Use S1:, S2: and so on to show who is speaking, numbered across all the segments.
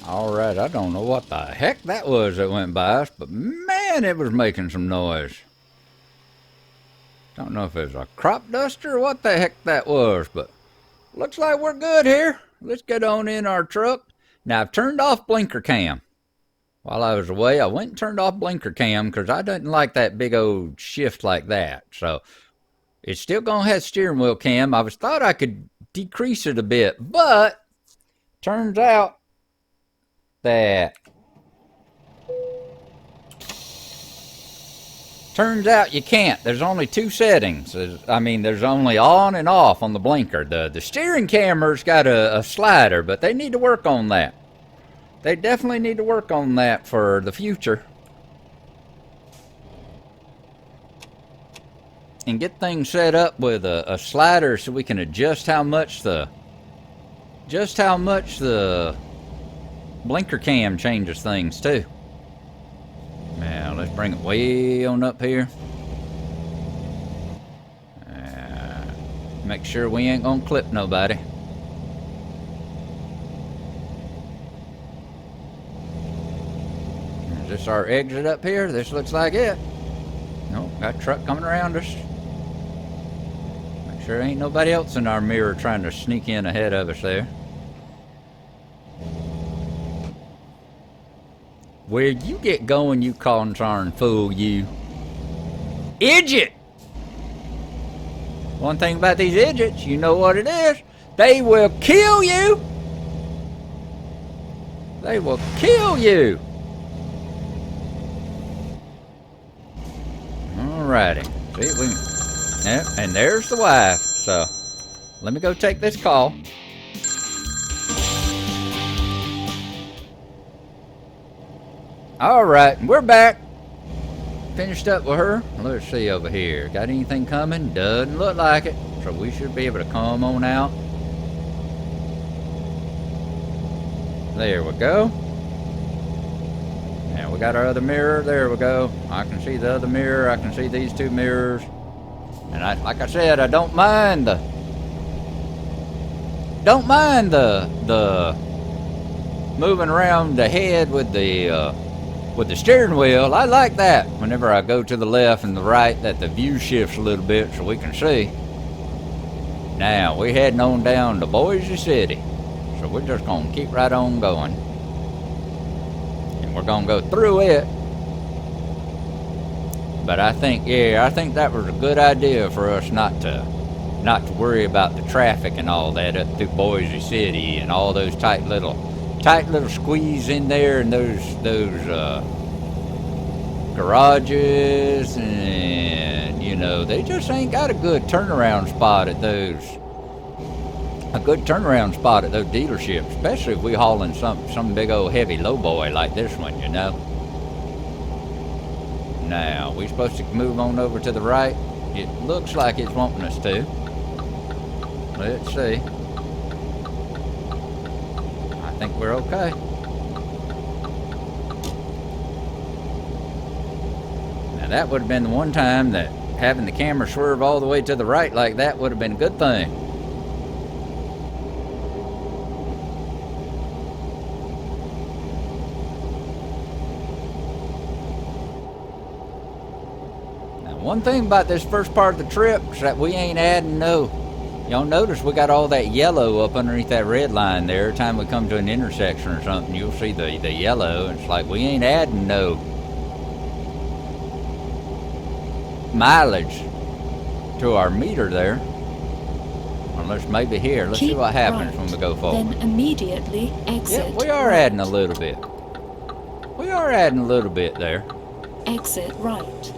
S1: Alright, I don't know what the heck that was that went by us, but man, it was making some noise. Don't know if it was a crop duster or what the heck that was, but looks like we're good here. Let's get on in our truck. Now, I've turned off blinker cam. While I was away, I went and turned off blinker cam because I didn't like that big old shift like that. So, it's still going to have steering wheel cam. I thought I could decrease it a bit, but turns out that you can't. There's only two settings. There's only on and off on the blinker. The steering camera's got a slider, but they need to work on that. They definitely need to work on that for the future. And get things set up with a slider so we can adjust how much the blinker cam changes things too. Now let's bring it way on up here. Make sure we ain't gonna clip nobody. Is this our exit up here? This looks like it. Nope, got a truck coming around us. Make sure ain't nobody else in our mirror trying to sneak in ahead of us there. Where you get going, you concerned fool, you. Idiot! One thing about these idiots, you know what it is. They will kill you. They will kill you. Alrighty. See, yep, and there's the wife. So, let me go take this call. Alright, we're back. Finished up with her. Let's see over here. Got anything coming? Doesn't look like it. So we should be able to come on out. There we go. Now we got our other mirror. There we go. I can see the other mirror. I can see these two mirrors. And like I said, I don't mind the moving around the head with the steering wheel. I like that. Whenever I go to the left and the right, that the view shifts a little bit so we can see. Now, we're heading on down to Boise City. So we're just going to keep right on going. And we're going to go through it. But I think that was a good idea for us not to worry about the traffic and all that up through Boise City and all those tight little squeeze in there, and those garages, and you know, they just ain't got a good turnaround spot at those dealerships, especially if we hauling some big old heavy lowboy like this one, you know. Now we supposed to move on over to the right. It looks like it's wanting us to. Let's see. I think we're okay. Now that would have been the one time that having the camera swerve all the way to the right like that would have been a good thing. Now one thing about this first part of the trip is that we ain't adding y'all notice we got all that yellow up underneath that red line there. Every time we come to an intersection or something, you'll see the yellow. It's like we ain't adding no mileage to our meter there. Unless maybe here. Let's see what happens when we go forward.
S2: Then immediately exit.
S1: Yeah, we are adding a little bit. We are adding a little bit there.
S2: Exit right.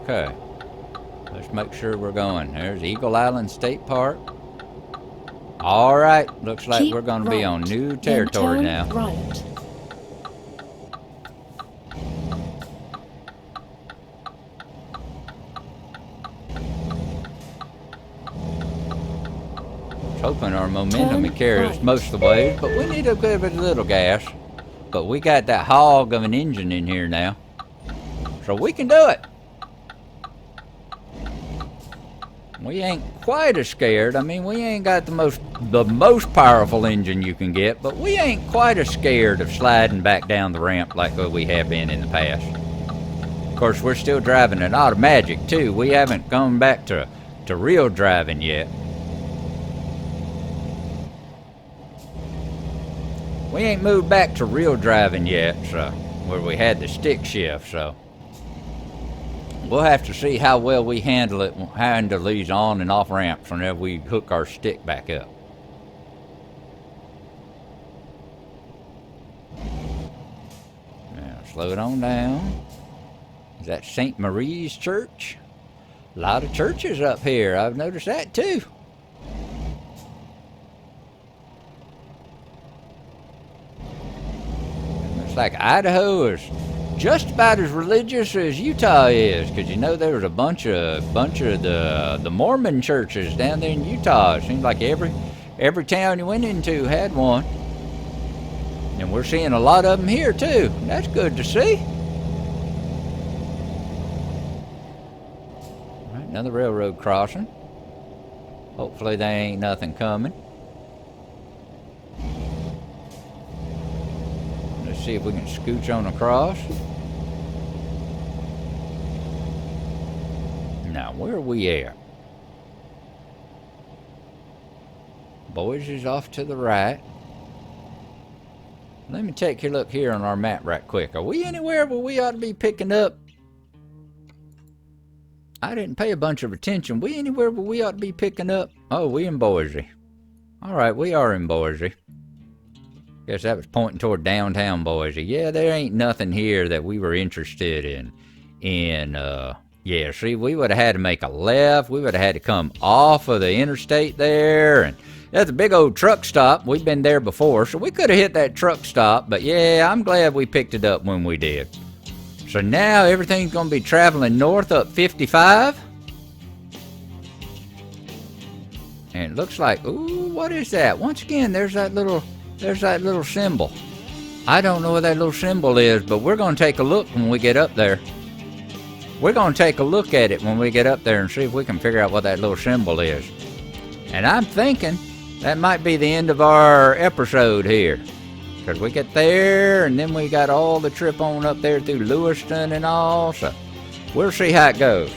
S1: Okay. Let's make sure we're going. There's Eagle Island State Park. All right. Looks like we're going to be on new territory now.
S2: Right.
S1: Hoping our momentum will carry us most of the way, but we need to give it a little gas. But we got that hog of an engine in here now, so we can do it. We ain't quite as scared. I mean, we ain't got the most powerful engine you can get, but we ain't quite as scared of sliding back down the ramp like we have been in the past. Of course, we're still driving an automatic too. We haven't gone back to real driving yet. We ain't moved back to real driving yet, so where we had the stick shift, so we'll have to see how well we handle these on and off ramps whenever we hook our stick back up. Now, slow it on down. Is that St. Marie's Church? A lot of churches up here. I've noticed that too. Looks like Idaho is just about as religious as Utah is, because you know there was a bunch of the Mormon churches down there in Utah. It seems like every town you went into had one, and we're seeing a lot of them here too. That's good to see. All right, another railroad crossing. Hopefully there ain't nothing coming. See if we can scooch on across. Now, where are we at? Boise's off to the right. Let me take a look here on our map right quick. Are we anywhere where we ought to be picking up? I didn't pay a bunch of attention. We anywhere where we ought to be picking up? Oh, we in Boise. Alright, we are in Boise. Guess that was pointing toward downtown Boise. Yeah, there ain't nothing here that we were interested in. Yeah, see, we would have had to make a left. We would have had to come off of the interstate there. And that's a big old truck stop. We've been there before, so we could have hit that truck stop. But yeah, I'm glad we picked it up when we did. So now everything's going to be traveling north up 55. And it looks like, ooh, what is that? Once again, there's that little symbol. I don't know what that little symbol is, but we're going to take a look when we get up there. We're going to take a look at it when we get up there and see if we can figure out what that little symbol is. And I'm thinking that might be the end of our episode here. Because we get there, and then we got all the trip on up there through Lewiston and all, so we'll see how it goes.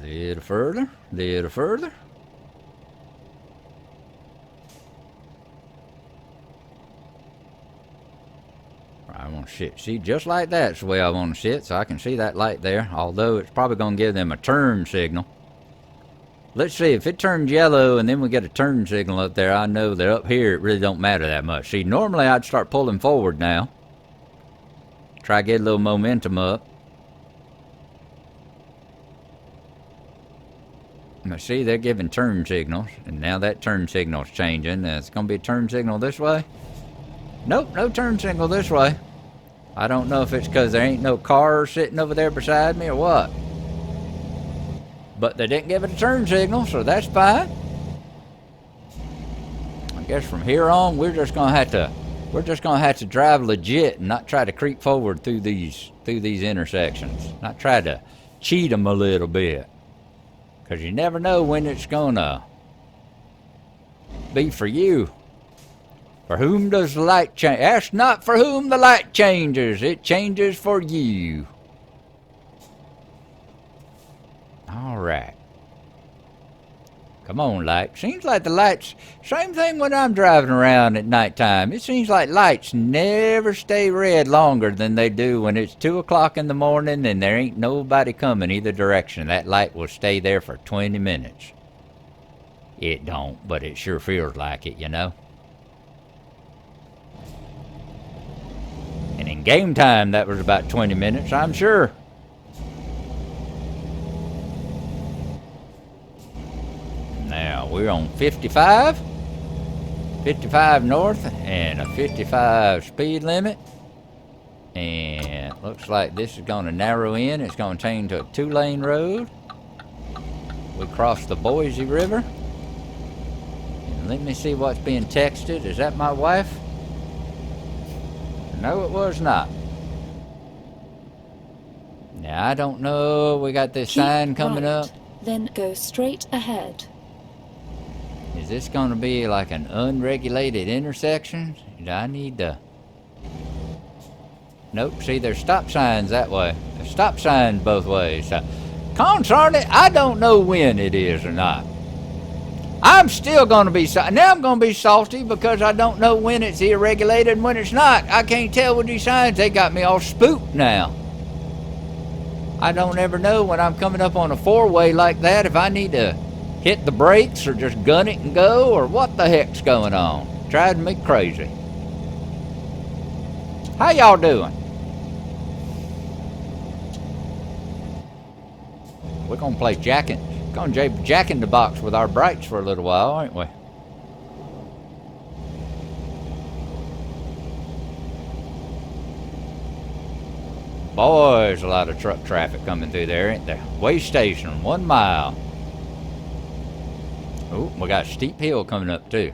S1: Little further, little further. I want to see just like that's the way I want to sit, so I can see that light there, although it's probably going to give them a turn signal. Let's see, if it turns yellow and then we get a turn signal up there, I know that up here it really don't matter that much. See, normally I'd start pulling forward now. Try to get a little momentum up. Now see, they're giving turn signals, and now that turn signal's changing. It's going to be a turn signal this way. Nope, no turn signal this way. I don't know if it's because there ain't no car sitting over there beside me or what. But they didn't give it a turn signal, so that's fine. I guess from here on, we're just going to have to drive legit and not try to creep forward through these intersections. Not try to cheat them a little bit. Because you never know when it's going to be for you. For whom does the light change? Ask not for whom the light changes. It changes for you. All right. Come on, light. Seems like the lights, same thing when I'm driving around at nighttime. It seems like lights never stay red longer than they do when it's 2 o'clock in the morning and there ain't nobody coming either direction. That light will stay there for 20 minutes. It don't, but it sure feels like it, you know. And in game time, that was about 20 minutes, I'm sure. Now, we're on 55 north, and a 55 speed limit. And looks like this is going to narrow in. It's going to change to a 2-lane road. We cross the Boise River. And Let me see what's being texted. Is that my wife? No, it was not. Now, I don't know. We got this
S2: Keep
S1: sign coming
S2: right,
S1: up.
S2: then go straight ahead.
S1: Is this going to be like an unregulated intersection? Do I need to... Nope, see, there's stop signs that way. There's stop signs both ways. So, consarn it, I don't know when it is or not. I'm still going to be... Now I'm going to be salty because I don't know when it's irregulated and when it's not. I can't tell with these signs. They got me all spooked now. I don't ever know when I'm coming up on a four-way like that if I need to hit the brakes or just gun it and go or what the heck's going on. Driving me crazy. How y'all doing? We're going to play Jack in the Box with our brights for a little while, aren't we? Boy, there's a lot of truck traffic coming through there, ain't there? Way station, 1 mile. Oh, we got a steep hill coming up too.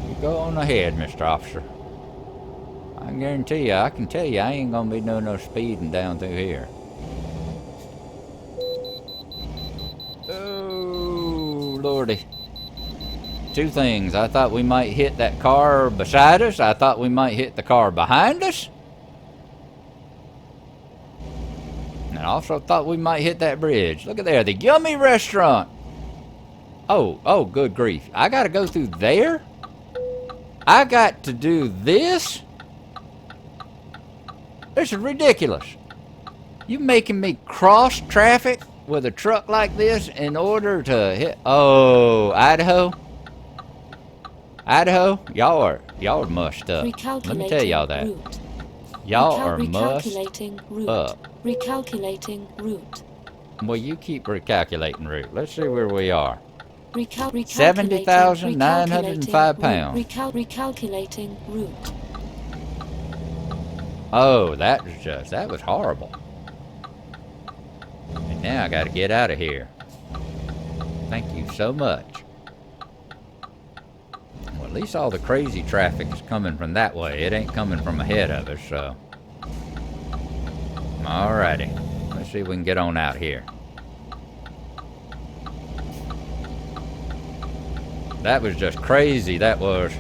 S1: You go on ahead, Mr. Officer. I can guarantee you, I can tell you, I ain't gonna be doing no speeding down through here. Oh, Lordy. Two things. I thought we might hit that car beside us. I thought we might hit the car behind us. And I also thought we might hit that bridge. Look at there, the Yummy Restaurant. Oh, good grief. I gotta go through there? I got to do this? This is ridiculous. You making me cross traffic with a truck like this in order to hit... Oh, Idaho? Idaho? Y'all are mushed up. Let me tell y'all that. Y'all are mushed up.
S2: Recalculating route.
S1: Well, you keep recalculating route. Let's see where we are.
S2: 70,905
S1: pounds.
S2: Recalculating route.
S1: Oh, that was horrible. And now I gotta get out of here. Thank you so much. Well, at least all the crazy traffic is coming from that way. It ain't coming from ahead of us, so. Alrighty. Let's see if we can get on out here. That was just crazy, that was.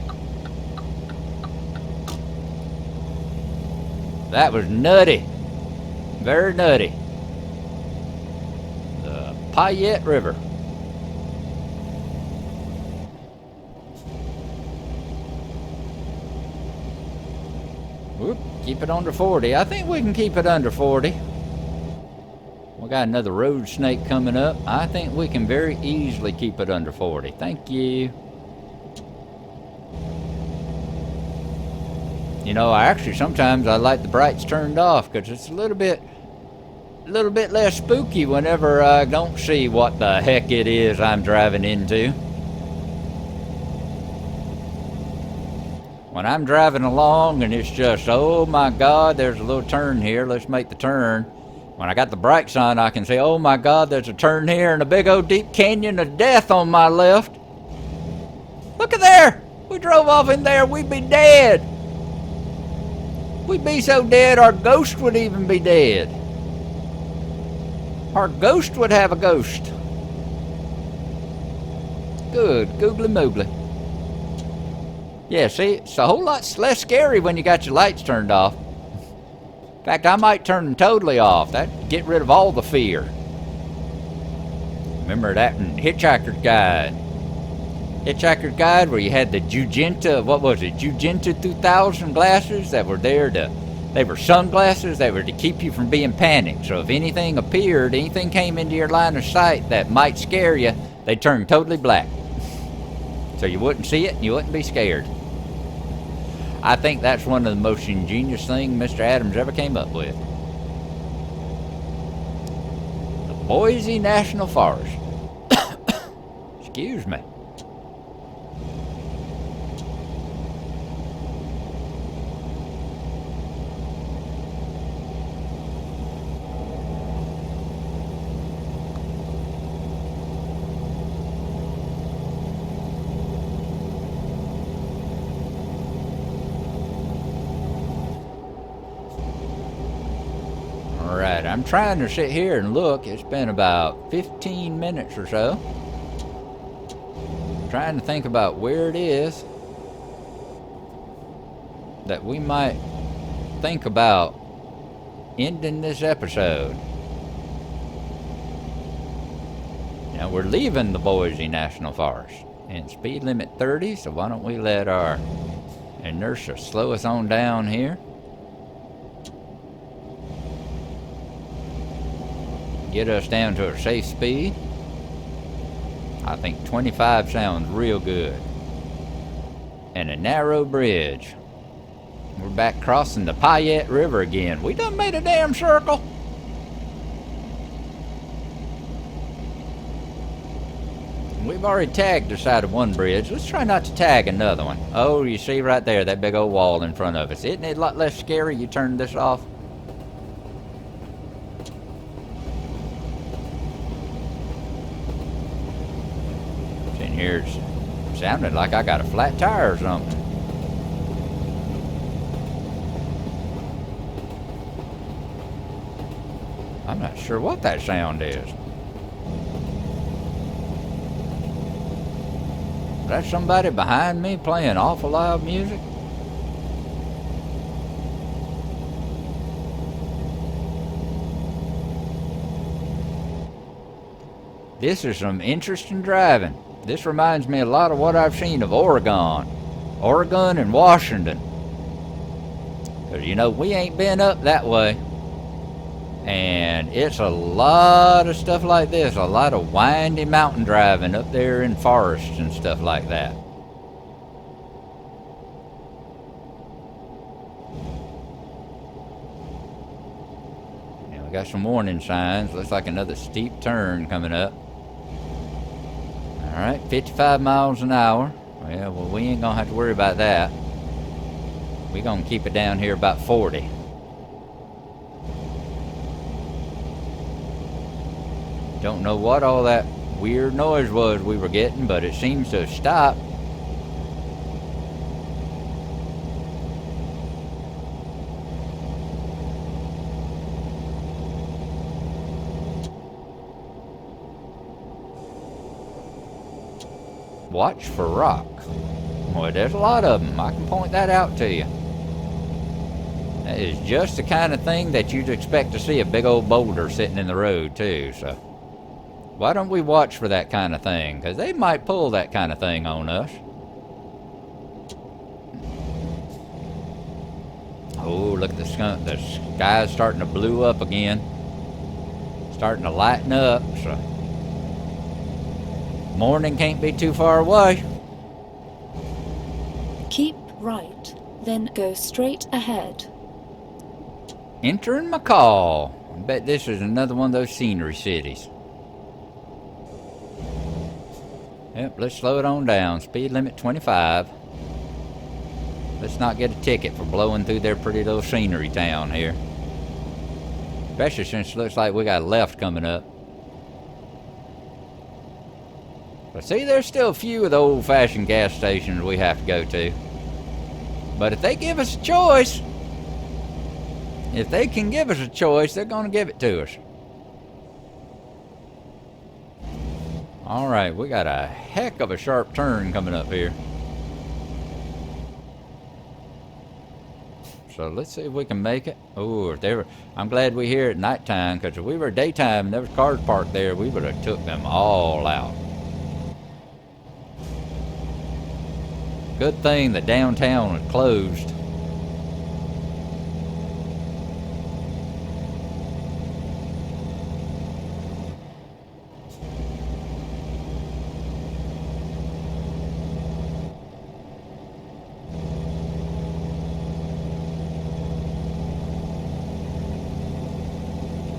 S1: That was nutty. Very nutty. The Payette River. Whoop, keep it under 40. I think we can keep it under 40. We got another road snake coming up. I think we can very easily keep it under 40. Thank you. You know, sometimes I like the brights turned off because it's a little bit less spooky whenever I don't see what the heck it is I'm driving into. When I'm driving along and it's just, oh my God, there's a little turn here, let's make the turn. When I got the brakes on, I can say, oh my God, there's a turn here and a big old deep canyon of death on my left. Look at there. We drove off in there, we'd be dead. We'd be so dead, our ghost would even be dead. Our ghost would have a ghost. Good, googly moogly. Yeah, see, it's a whole lot less scary when you got your lights turned off. In fact, I might turn them totally off. That'd get rid of all the fear. Remember that in Hitchhiker's Guide? Hitchhiker's Guide, where you had the Jugenta, what was it? Jugenta 2000 glasses that were there to, they were sunglasses that were to keep you from being panicked. So if anything appeared, anything came into your line of sight that might scare you, they turned totally black. So you wouldn't see it and you wouldn't be scared. I think that's one of the most ingenious things Mr. Adams ever came up with. The Boise National Forest. Excuse me. I'm trying to sit here and look. It's been about 15 minutes or so. Trying to think about where it is that we might think about ending this episode. Now we're leaving the Boise National Forest and speed limit 30, so why don't we let our inertia slow us on down here. Get us down to a safe speed. I think 25 sounds real good. And a narrow bridge. We're back crossing the Payette River again. We done made a damn circle. We've already tagged the side of one bridge. Let's try not to tag another one. Oh, you see right there, that big old wall in front of us. Isn't it a lot less scary? You turn this off. In here, it's sounding like I got a flat tire or something. I'm not sure what that sound is. Is that somebody behind me playing awful loud music? This is some interesting driving. This reminds me a lot of what I've seen of Oregon and Washington. Because, you know, we ain't been up that way. And it's a lot of stuff like this. A lot of windy mountain driving up there in forests and stuff like that. And we got some warning signs. Looks like another steep turn coming up. Alright, 55 miles an hour. Well, we ain't gonna have to worry about that. We're gonna keep it down here about 40. Don't know what all that weird noise was we were getting, but it seems to have stopped. Watch for rocks. Well, there's a lot of them. I can point that out to you. That is just the kind of thing that you'd expect to see a big old boulder sitting in the road, too. So why don't we watch for that kind of thing? Because they might pull that kind of thing on us. Oh, look at the skunk. The sky's starting to blue up again. Starting to lighten up. So morning can't be too far away.
S2: Keep right, then go straight ahead.
S1: Entering McCall. I bet this is another one of those scenery cities. Yep, let's slow it on down. Speed limit 25. Let's not get a ticket for blowing through their pretty little scenery town here. Especially since it looks like we got a left coming up. But see, there's still a few of the old-fashioned gas stations we have to go to. But if they give us a choice, if they can give us a choice, they're going to give it to us. Alright, we got a heck of a sharp turn coming up here. So let's see if we can make it. Oh, I'm glad we're here at nighttime, because if we were daytime and there was cars parked there, we would have took them all out. Good thing the downtown was closed.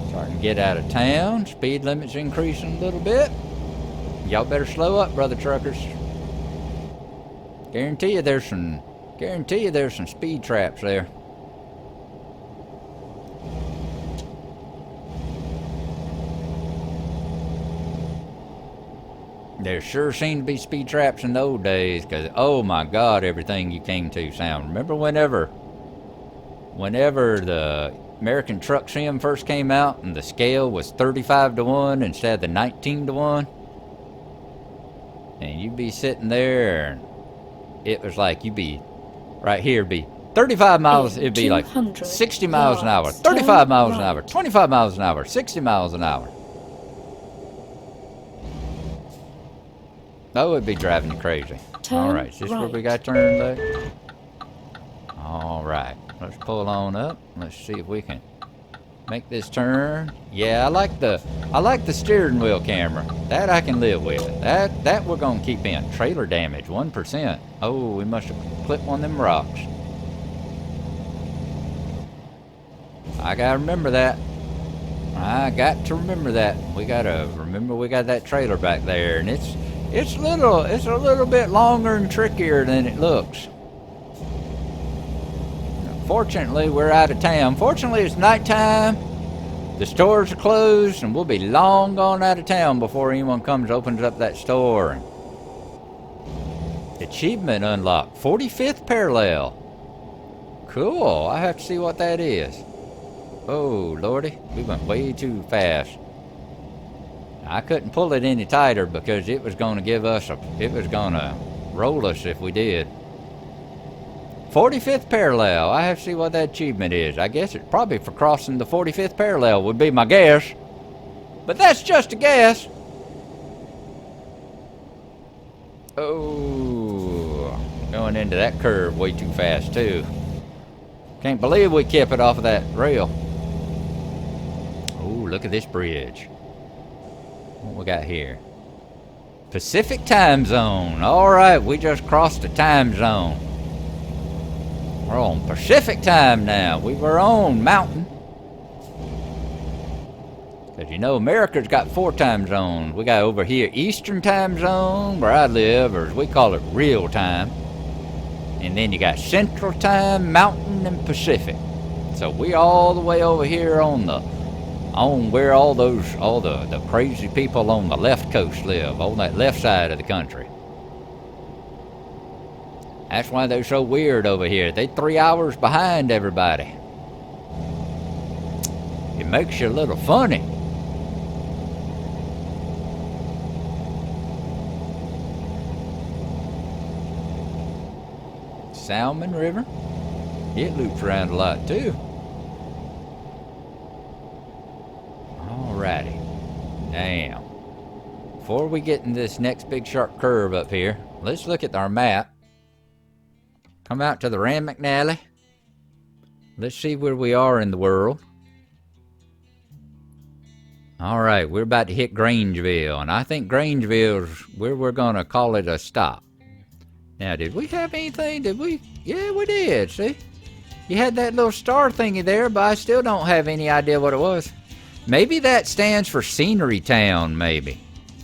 S1: Starting to get out of town. Speed limit's increasing a little bit. Y'all better slow up, brother truckers. Guarantee you there's some speed traps there. There sure seemed to be speed traps in the old days, because oh my God, everything you came to sound. Remember whenever the American Truck Sim first came out and the scale was 35-1 instead of the 19-1. And you'd be sitting there and it was like you'd be right here, be 35 miles, it'd be like 60 miles an hour, 35 miles an hour, 25 miles an hour, 60 miles an hour. That would be driving you crazy. Alright, is this where we got to turn left? Alright, let's pull on up. Let's see if we can make this turn. Yeah, I like the steering wheel camera. That I can live with. That we're gonna keep in. Trailer damage, 1%. Oh, we must have clipped one of them rocks. I gotta remember that. I got to remember that. We gotta remember we got that trailer back there, and it's a little bit longer and trickier than it looks. Fortunately, we're out of town. Fortunately, it's nighttime. The stores are closed, and we'll be long gone out of town before anyone opens up that store. Achievement unlocked. 45th parallel. Cool. I have to see what that is. Oh, Lordy. We went way too fast. I couldn't pull it any tighter because it was going to roll us if we did. 45th parallel. I have to see what that achievement is. I guess it's probably for crossing the 45th parallel would be my guess. But that's just a guess. Oh, going into that curve way too fast too. Can't believe we kept it off of that rail. Oh, look at this bridge. What we got here? Pacific time zone. Alright, we just crossed the time zone. We're on Pacific time now. We were on Mountain. Because you know, America's got 4 time zones. We got over here Eastern time zone, where I live, or as we call it, real time. And then you got Central time, Mountain, and Pacific. So we all the way over here on where all the crazy people on the left coast live, on that left side of the country. That's why they're so weird over here. They're 3 hours behind everybody. It makes you a little funny. Salmon River. It loops around a lot too. Alrighty. Damn. Before we get in this next big sharp curve up here, let's look at our map. Come out to the Rand McNally. Let's see where we are in the world. Alright, we're about to hit Grangeville, and I think Grangeville's where we're gonna call it a stop. Now, did we have anything? Did we? Yeah, we did, see? You had that little star thingy there, but I still don't have any idea what it was. Maybe that stands for Scenery Town, maybe.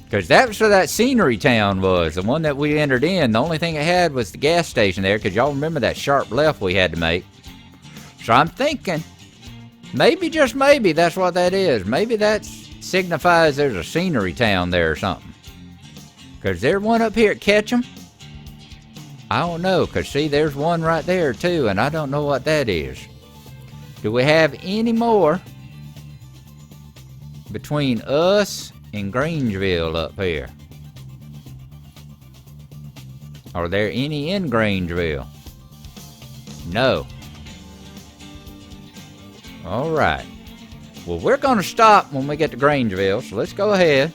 S1: Because that's where that Scenery Town was, the one that we entered in. The only thing it had was the gas station there, because y'all remember that sharp left we had to make. So I'm thinking, maybe, just maybe, that's what that is. Maybe that signifies there's a Scenery Town there or something. Because there's one up here at Ketchum. I don't know, because see, there's one right there too, and I don't know what that is. Do we have any more between us and Grangeville up here? Are there any in Grangeville? No. Alright. Well, we're going to stop when we get to Grangeville, so let's go ahead.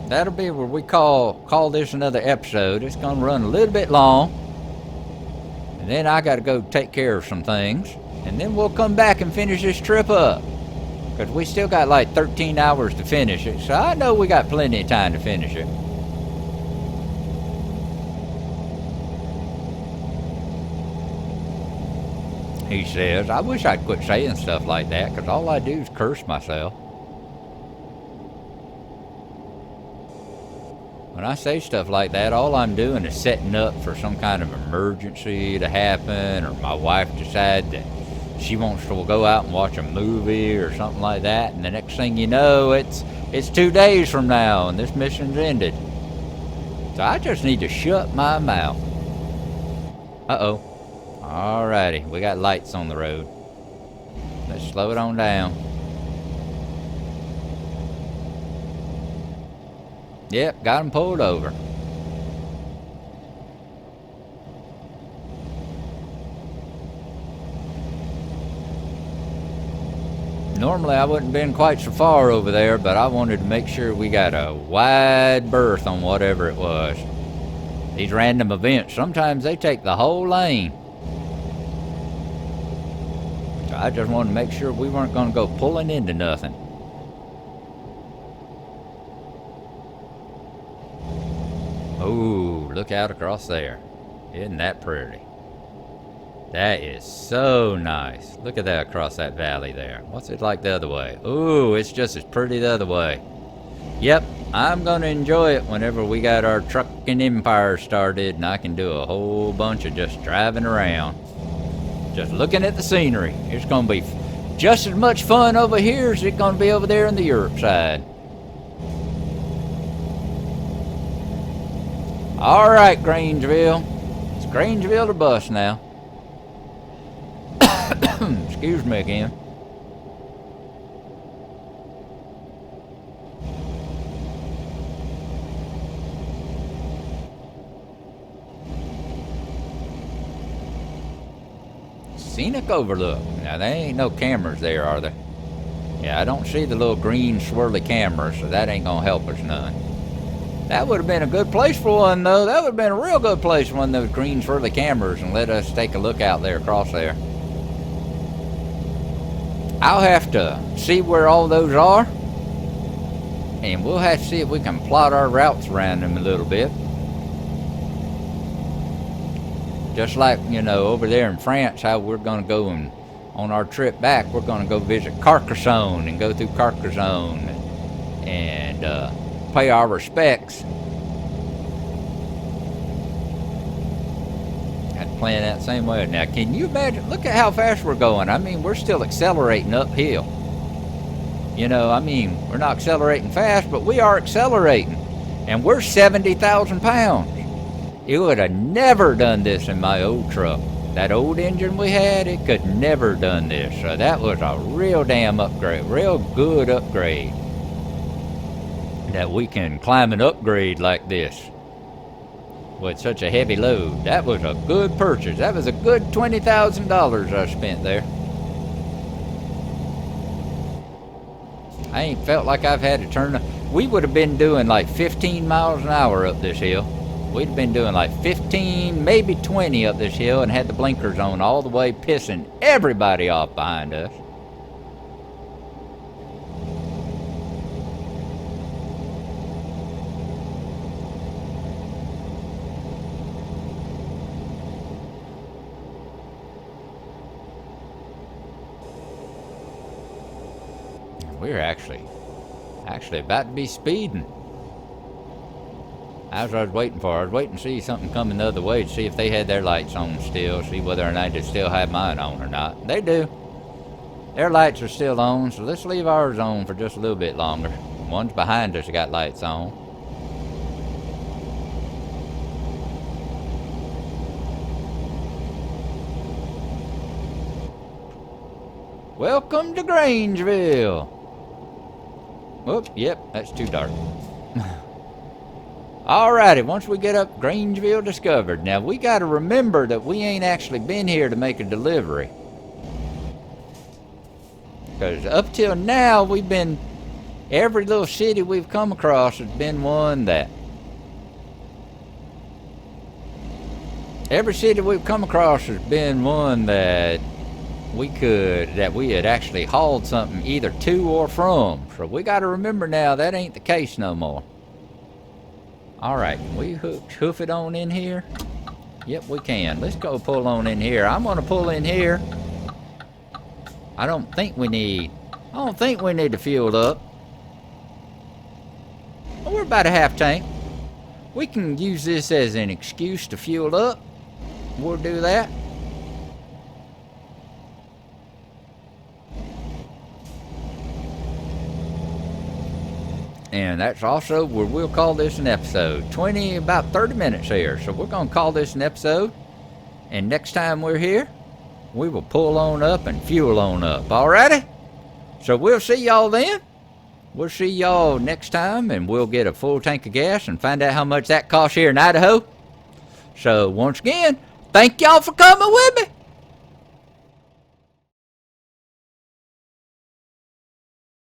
S1: That'll be where we call this another episode. It's going to run a little bit long. And then I got to go take care of some things. And then we'll come back and finish this trip up. Because we still got like 13 hours to finish it. So I know we got plenty of time to finish it. He says, I wish I'd quit saying stuff like that, because all I do is curse myself. When I say stuff like that, all I'm doing is setting up for some kind of emergency to happen, or my wife decides that she wants to go out and watch a movie or something like that, and the next thing you know, it's 2 days from now and this mission's ended. So I just need to shut my mouth. Uh-oh. Alrighty, we got lights on the road. Let's slow it on down. Yep, got him pulled over. Normally I wouldn't have been quite so far over there, but I wanted to make sure we got a wide berth on whatever it was. These random events, sometimes they take the whole lane. So I just wanted to make sure we weren't going to go pulling into nothing. Oh, look out across there. Isn't that pretty? That is so nice. Look at that across that valley there. What's it like the other way? Ooh, it's just as pretty the other way. Yep, I'm going to enjoy it whenever we got our trucking empire started and I can do a whole bunch of just driving around. Just looking at the scenery. It's going to be just as much fun over here as it's going to be over there on the Europe side. All right, Grangeville. It's Grangeville to bus now. Excuse me again. Scenic overlook. Now, there ain't no cameras there, are there? Yeah, I don't see the little green swirly cameras, so that ain't gonna help us none. That would have been a good place for one, though. That would have been a real good place for one of those green swirly cameras and let us take a look out there across there. I'll have to see where all those are, and we'll have to see if we can plot our routes around them a little bit. Just like, you know, over there in France, how we're going to go and on our trip back, we're going to go visit Carcassonne and go through Carcassonne and pay our respects. Had to plan that same way. Now, can you imagine? Look at how fast we're going. I mean, we're still accelerating uphill. You know, I mean, we're not accelerating fast, but we are accelerating. And we're 70,000 pounds. It would have never done this in my old truck. That old engine we had, it could never done this. So that was a real damn upgrade, real good upgrade. That we can climb an upgrade like this with such a heavy load. That was a good purchase. That was a good $20,000 I spent there. I ain't felt like I've had to turn. We would have been doing like 15 miles an hour up this hill. We'd have been doing like 15, maybe 20 up this hill and had the blinkers on all the way, pissing everybody off behind us. We're actually about to be speeding. As I was waiting for, I was waiting to see something coming the other way to see if they had their lights on still, see whether or not they still have mine on or not. They do. Their lights are still on, so let's leave ours on for just a little bit longer. The ones behind us got lights on. Welcome to Grangeville. Whoop, yep, that's too dark. Alrighty, once we get up Grangeville discovered. Now we gotta remember that we ain't actually been here to make a delivery. Because up till now we've been, every little city we've come across has been one that, every city we've come across has been one that we had actually hauled something either to or from. So we gotta remember now that ain't the case no more. Alright, can we hoof it on in here? Yep, we can. Let's go pull on in here. I'm gonna pull in here. I don't think we need to fuel up. Well, we're about a half tank. We can use this as an excuse to fuel up. We'll do that. And that's also where we'll call this an episode. About 30 minutes here. So we're going to call this an episode. And next time we're here, we will pull on up and fuel on up. Alrighty? So we'll see y'all then. We'll see y'all next time, and we'll get a full tank of gas and find out how much that costs here in Idaho. So once again, thank y'all for coming with me.